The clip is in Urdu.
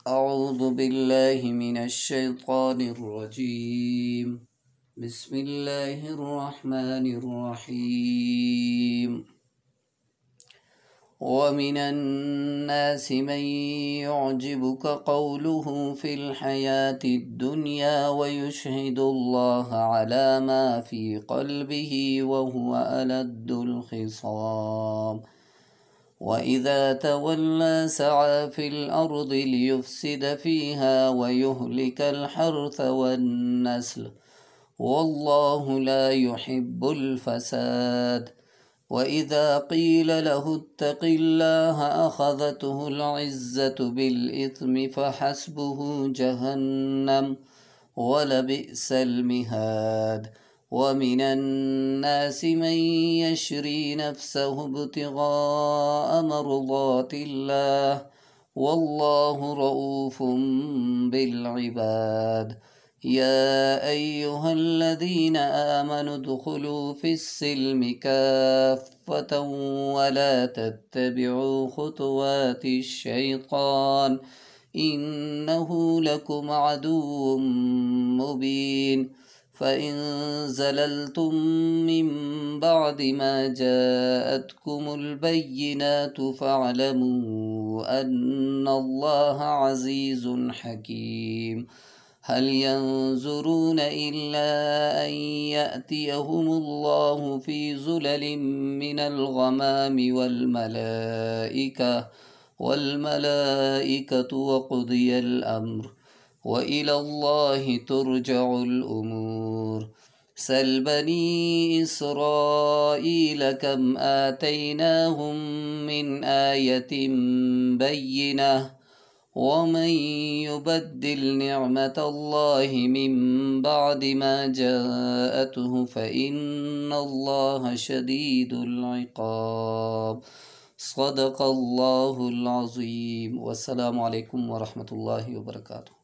أعوذ بالله من الشيطان الرجيم. بسم الله الرحمن الرحيم. ومن الناس من يعجبك قوله في الحياة الدنيا ويشهد الله على ما في قلبه وهو ألد الخصام وإذا تولى سعى في الأرض ليفسد فيها ويهلك الحرث والنسل والله لا يحب الفساد. وإذا قيل له اتق الله أخذته العزة بالإثم فحسبه جهنم ولبئس المهاد. ومن الناس من يشري نفسه ابتغاء مرضات الله والله رؤوف بالعباد. يا أيها الذين آمنوا ادخلوا في السلم كافة ولا تتبعوا خطوات الشيطان إنه لكم عدو مبين. فإن زللتم من بعد ما جاءتكم البينات فاعلموا أن الله عزيز حكيم. هل ينظرون إلا أن يأتيهم الله في ظلل من الغمام والملائكة وقضي الأمر وإلى الله ترجع الأمور. سل بني إسرائيل كم آتيناهم من آية بينة ومن يبدل نعمة الله من بعد ما جاءته فإن الله شديد العقاب. صدق الله العظيم. والسلام عليكم ورحمة الله وبركاته.